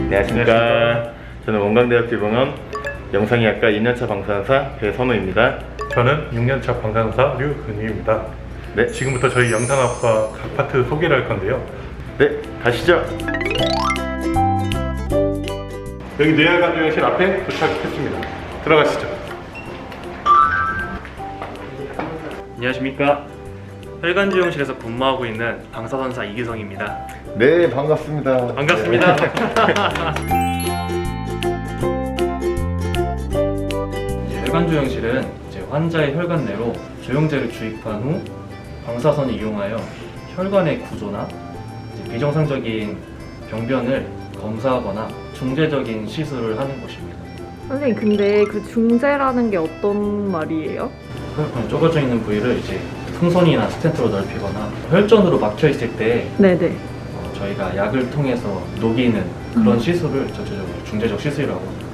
안녕하십니까. 저는 원광대학교병원 영상의학과 2년차 방사선사 배선호입니다. 저는 6년차 방사선사 류근희입니다. 네, 지금부터 저희 영상학과 각 파트 소개를 할 건데요. 네, 가시죠. 여기 뇌혈관조영실 앞에 도착했습니다. 들어가시죠. 안녕하십니까. 혈관조영실에서 근무하고 있는 방사선사 이기성입니다. 네, 반갑습니다. 반갑습니다. 이제 혈관조영실은 이제 환자의 혈관 내로 조영제를 주입한 후 방사선을 이용하여 혈관의 구조나 이제 비정상적인 병변을 검사하거나 중재적인 시술을 하는 곳입니다. 선생님, 근데 그 중재라는 게 어떤 말이에요? 혈관이 좁아져 있는 부위를 이제 풍선이나 스텐트로 넓히거나 혈전으로 막혀 있을 때 네네. 저희가 약을 통해서 녹이는 그런 시술을 전체적으로 중재적 시술이라고 합니다.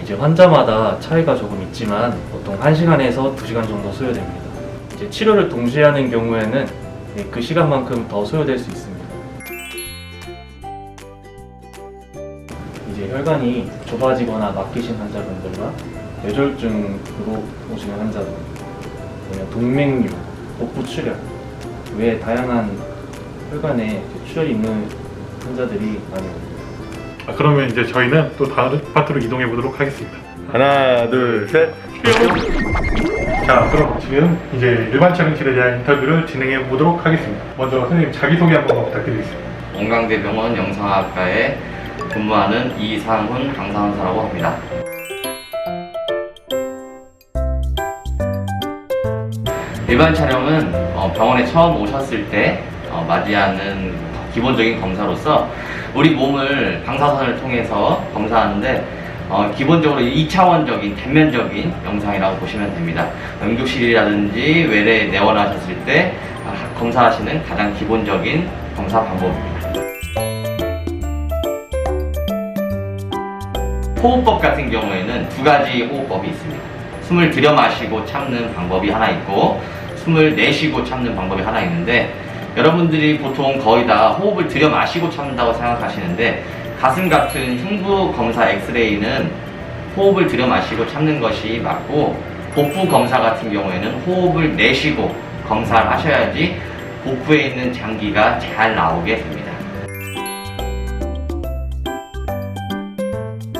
이제 환자마다 차이가 조금 있지만 보통 1시간에서 2시간 정도 소요됩니다. 이제 치료를 동시에 하는 경우에는 그 시간만큼 더 소요될 수 있습니다. 이제 혈관이 좁아지거나 막히신 환자분들과 뇌졸중으로 오시는 환자분, 그다음에 동맥류, 복부 출혈 외에 다양한 혈관에 출혈이 있는 환자들이 많이 옵니다. 그러면 이제 저희는 또 다른 파트로 이동해 보도록 하겠습니다. 하나, 둘, 셋. 자, 그럼 지금 이제 일반 촬영실에 대한 인터뷰를 진행해 보도록 하겠습니다. 먼저 선생님 자기소개 한번 부탁드리겠습니다. 원광대병원 영상학과에 근무하는 이상훈 방사선사라고 합니다. 일반 촬영은 병원에 처음 오셨을 때 맞이하는 기본적인 검사로서 우리 몸을 방사선을 통해서 검사하는데 기본적으로 2차원적인 단면적인 영상이라고 보시면 됩니다. 응급실이라든지 외래에 내원하셨을 때 검사하시는 가장 기본적인 검사 방법입니다. 호흡법 같은 경우에는 두 가지 호흡법이 있습니다. 숨을 들여 마시고 참는 방법이 하나 있고 숨을 내쉬고 참는 방법이 하나 있는데, 여러분들이 보통 거의 다 호흡을 들여 마시고 참는다고 생각하시는데, 가슴 같은 흉부 검사 엑스레이는 호흡을 들여 마시고 참는 것이 맞고, 복부 검사 같은 경우에는 호흡을 내쉬고 검사를 하셔야지 복부에 있는 장기가 잘 나오게 됩니다.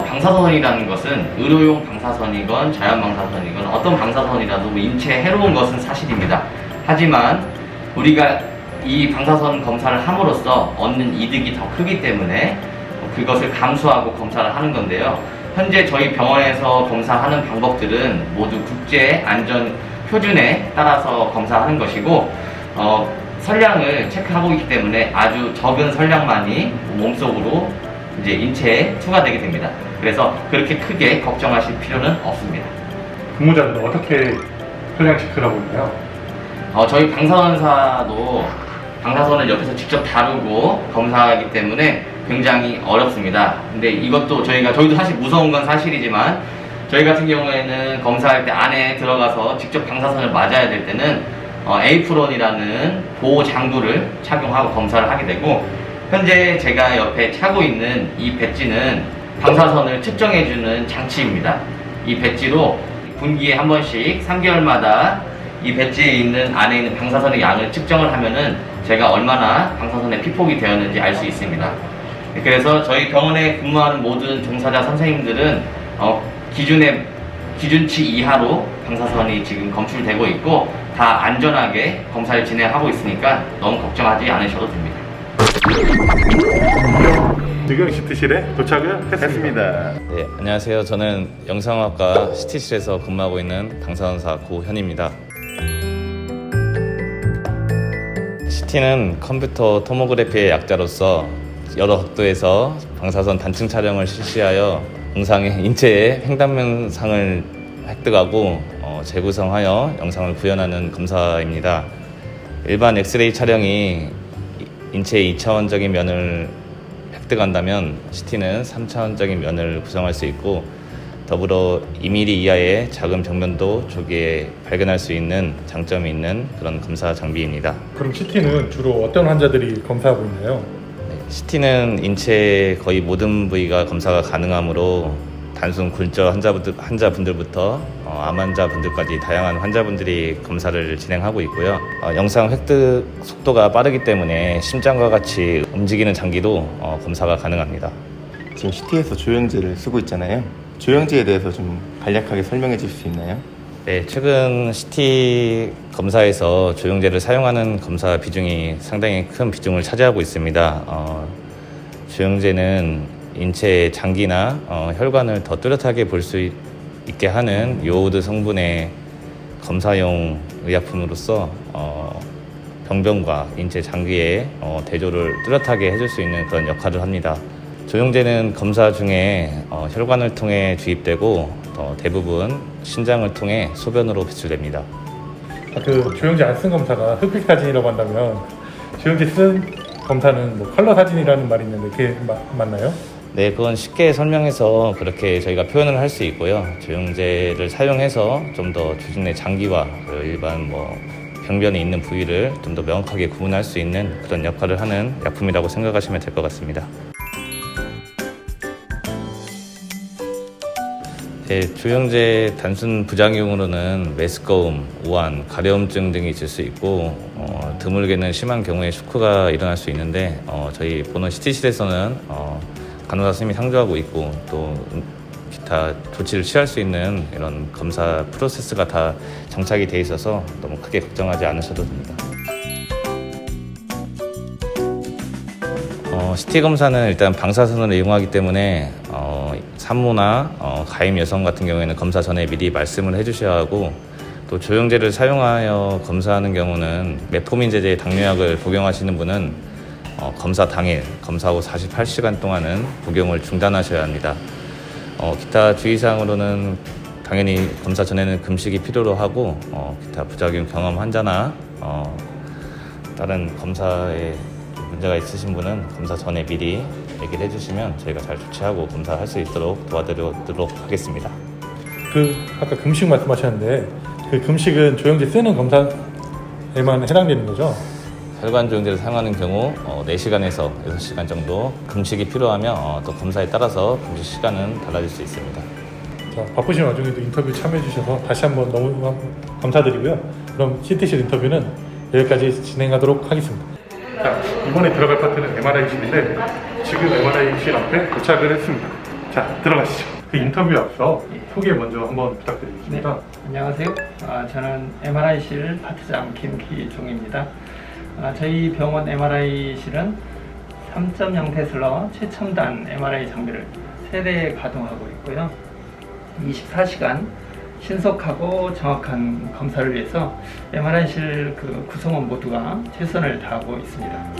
방사선이라는 것은 의료용 방사선이건 자연 방사선이건 어떤 방사선이라도 인체에 해로운 것은 사실입니다. 하지만 우리가 이 방사선 검사를 함으로써 얻는 이득이 더 크기 때문에 그것을 감수하고 검사를 하는 건데요. 현재 저희 병원에서 검사하는 방법들은 모두 국제 안전 표준에 따라서 검사하는 것이고, 선량을 체크하고 있기 때문에 아주 적은 선량만이 몸속으로 이제 인체에 투과되게 됩니다. 그래서 그렇게 크게 걱정하실 필요는 없습니다. 근무자들은 어떻게 혈량 체크를 하고 있나요? 저희 방사선사도 방사선을 옆에서 직접 다루고 검사하기 때문에 굉장히 어렵습니다. 근데 이것도 저희도 사실 무서운 건 사실이지만, 저희 같은 경우에는 검사할 때 안에 들어가서 직접 방사선을 맞아야 될 때는 에이프론이라는 보호 장구를 착용하고 검사를 하게 되고, 현재 제가 옆에 차고 있는 이 배지는 방사선을 측정해주는 장치입니다. 이 배지로 분기에 한 번씩 3개월마다 이 배지에 있는 안에 있는 방사선의 양을 측정을 하면은 제가 얼마나 방사선에 피폭이 되었는지 알 수 있습니다. 그래서 저희 병원에 근무하는 모든 종사자 선생님들은 기준치 이하로 방사선이 지금 검출되고 있고 다 안전하게 검사를 진행하고 있으니까 너무 걱정하지 않으셔도 됩니다. 뇌경 CT실에 도착을 했습니다. 했습니다. 네, 안녕하세요. 저는 영상학과 CT실에서 근무하고 있는 방사선사 고현입니다. CT는 컴퓨터 토모그래피의 약자로서 여러 각도에서 방사선 단층 촬영을 실시하여 인체의 횡단면상을 획득하고 재구성하여 영상을 구현하는 검사입니다. 일반 엑스레이 촬영이 인체의 2차원적인 면을 획득한다면 CT는 3차원적인 면을 구성할 수 있고, 더불어 2mm 이하의 작은 병변도 조기에 발견할 수 있는 장점이 있는 그런 검사 장비입니다. 그럼 CT는 주로 어떤 환자들이 검사하고 있나요? 네, CT는 인체 거의 모든 부위가 검사가 가능하므로 단순 굴절 환자분들부터 암 환자분들까지 다양한 환자분들이 검사를 진행하고 있고요. 영상 획득 속도가 빠르기 때문에 심장과 같이 움직이는 장기도 검사가 가능합니다. 지금 CT에서 조영제를 쓰고 있잖아요. 조영제에 대해서 좀 간략하게 설명해 줄 수 있나요? 네, 최근 CT 검사에서 조영제를 사용하는 검사 비중이 상당히 큰 비중을 차지하고 있습니다. 조영제는 인체의 장기나 혈관을 더 뚜렷하게 볼 수 있게 하는 요오드 성분의 검사용 의약품으로서 병변과 인체 장기의 대조를 뚜렷하게 해줄 수 있는 그런 역할을 합니다. 조영제는 검사 중에 혈관을 통해 주입되고 대부분 신장을 통해 소변으로 배출됩니다. 그 조영제 안 쓴 검사가 흑백 사진이라고 한다면 조영제 쓴 검사는 뭐 컬러 사진이라는 말이 있는데 그게 맞나요? 네, 그건 쉽게 설명해서 그렇게 저희가 표현을 할 수 있고요. 조영제를 사용해서 좀 더 조직 내 장기와 일반 병변에 있는 부위를 좀 더 명확하게 구분할 수 있는 그런 역할을 하는 약품이라고 생각하시면 될 것 같습니다. 네, 조영제 단순 부작용으로는 메스꺼움, 오한, 가려움증 등이 있을 수 있고 드물게는 심한 경우에 쇼크가 일어날 수 있는데 저희 보는 CT실에서는 간호사 선생님이 상주하고 있고 또 기타 조치를 취할 수 있는 이런 검사 프로세스가 다 장착이 돼 있어서 너무 크게 걱정하지 않으셔도 됩니다. CT 검사는 일단 방사선을 이용하기 때문에 산모나 가임 여성 같은 경우에는 검사 전에 미리 말씀을 해주셔야 하고 또 조영제를 사용하여 검사하는 경우는 메포민 제제의 당뇨약을 복용하시는 분은 검사 당일, 검사 후 48시간 동안은 복용을 중단하셔야 합니다. 기타 주의사항으로는 당연히 검사 전에는 금식이 필요로 하고 기타 부작용 경험 환자나 다른 검사에 문제가 있으신 분은 검사 전에 미리 얘기를 해주시면 저희가 잘 조치하고 검사할 수 있도록 도와드리도록 하겠습니다. 아까 금식 말씀하셨는데 그 금식은 조영제 쓰는 검사에만 해당되는 거죠? 혈관 조영제를 사용하는 경우 4시간에서 6시간 정도 금식이 필요하면 또 검사에 따라서 금식 시간은 달라질 수 있습니다. 자, 바쁘신 와중에도 인터뷰 참여해 주셔서 다시 한번 너무 감사드리고요. 그럼 CT실 인터뷰는 여기까지 진행하도록 하겠습니다. 자, 이번에 들어갈 파트는 MRI실인데 지금 MRI실 앞에 도착을 했습니다. 자, 들어가시죠. 그 인터뷰 앞서 소개 먼저 한번 부탁드리겠습니다. 네, 안녕하세요. 저는 MRI실 파트장 김기종입니다. 저희 병원 MRI실은 3.0 테슬라 최첨단 MRI 장비를 3대 가동하고 있고요. 24시간 신속하고 정확한 검사를 위해서 MRI실 그 구성원 모두가 최선을 다하고 있습니다.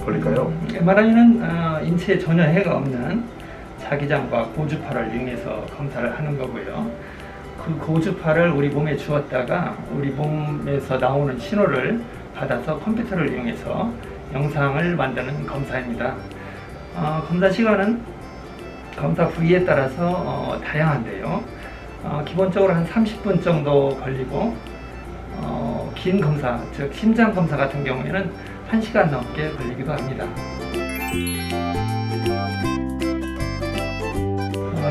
걸릴까요? MRI는 인체에 전혀 해가 없는 자기장과 고주파를 이용해서 검사를 하는 거고요. 그 고주파를 우리 몸에 주었다가 우리 몸에서 나오는 신호를 받아서 컴퓨터를 이용해서 영상을 만드는 검사입니다. 검사 시간은 검사 부위에 따라서 다양한데요. 기본적으로 한 30분 정도 걸리고 긴 검사, 즉 심장 검사 같은 경우에는 1시간 넘게 걸리기도 합니다.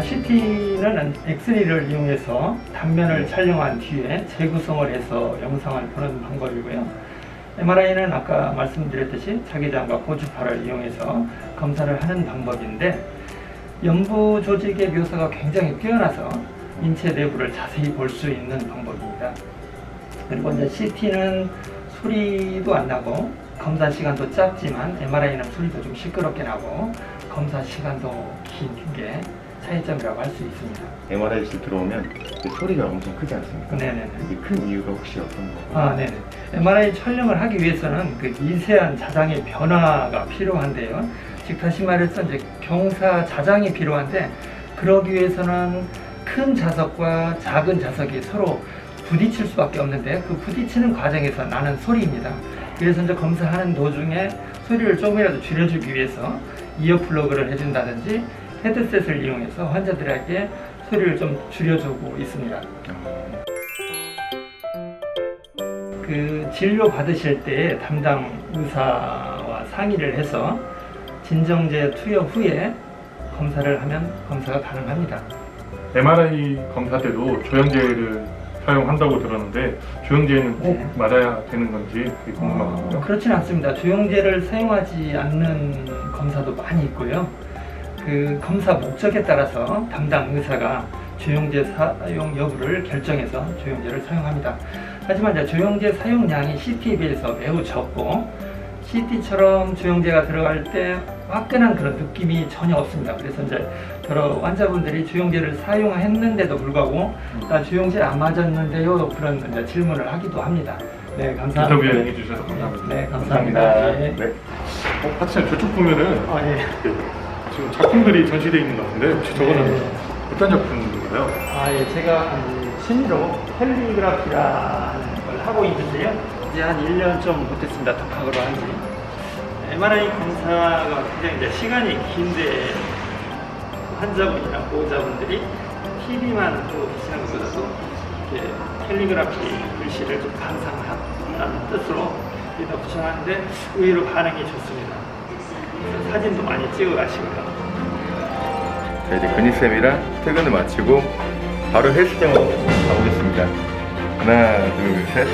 CT는 엑스레이를 이용해서 단면을 촬영한 뒤에 재구성을 해서 영상을 보는 방법이고요. MRI는 아까 말씀드렸듯이 자기장과 고주파를 이용해서 검사를 하는 방법인데 연부 조직의 묘사가 굉장히 뛰어나서 인체 내부를 자세히 볼 수 있는 방법입니다. 그리고 이제 CT는 소리도 안 나고 검사 시간도 짧지만 MRI는 소리도 좀 시끄럽게 나고 검사 시간도 긴 게 차이점이라고 할 수 있습니다. MRI실 들어오면 그 소리가 엄청 크지 않습니까? 네네네. 이게 큰 이유가 혹시 어떤 거? 네네. MRI 촬영을 하기 위해서는 그 미세한 자장의 변화가 필요한데요. 즉 다시 말해서 이제 경사 자장이 필요한데 그러기 위해서는 큰 자석과 작은 자석이 서로 부딪힐 수밖에 없는데 그 부딪히는 과정에서 나는 소리입니다. 그래서 이제 검사하는 도중에 소리를 조금이라도 줄여주기 위해서 이어 플러그를 해준다든지 헤드셋을 이용해서 환자들에게 소리를 좀 줄여주고 있습니다. 그 그 진료 받으실 때 담당 의사와 상의를 해서 진정제 투여 후에 검사를 하면 검사가 가능합니다. MRI 검사 때도 조영제를 사용한다고 들었는데 조영제는 꼭 네. 맞아야 되는 건지 그게 궁금하거든요. 그렇진 않습니다. 조영제를 사용하지 않는 검사도 많이 있고요. 그 검사 목적에 따라서 담당 의사가 조영제 사용 여부를 결정해서 조영제를 사용합니다. 하지만 이제 조영제 사용량이 CT에 비해서 매우 적고 CT처럼 조영제가 들어갈 때 화끈한 그런 느낌이 전혀 없습니다. 그래서 이제 여러 환자분들이 조영제를 사용했는데도 불구하고 나 조영제 안 맞았는데요 그런 이제 질문을 하기도 합니다. 네, 감사합니다. 인터뷰에 응해주셔서 감사합니다. 네, 감사합니다. 네. 네. 박사님 저쪽 보면은 아, 예. 지금 작품들이 전시되어 있는 것 같은데 혹시 저거는 네. 어떤 작품인가요? 아, 예, 제가 취미로 캘리그라피라는 걸 하고 있는데요. 이제 한 1년 좀 못했습니다. 독학으로 한 지. MRI 검사가 굉장히 이제 시간이 긴데 환자분이나 보호자분들이 TV만 보고 계시는 것보다도 이렇게 캘리그라피 글씨를 좀 감상하라는 뜻으로 여기다 붙여놨는데 의외로 반응이 좋습니다. 그래서 사진도 많이 찍어 가시고요. 자, 이제 근희쌤이랑 퇴근을 마치고 바로 헬스장으로 가보겠습니다. 하나, 둘, 셋.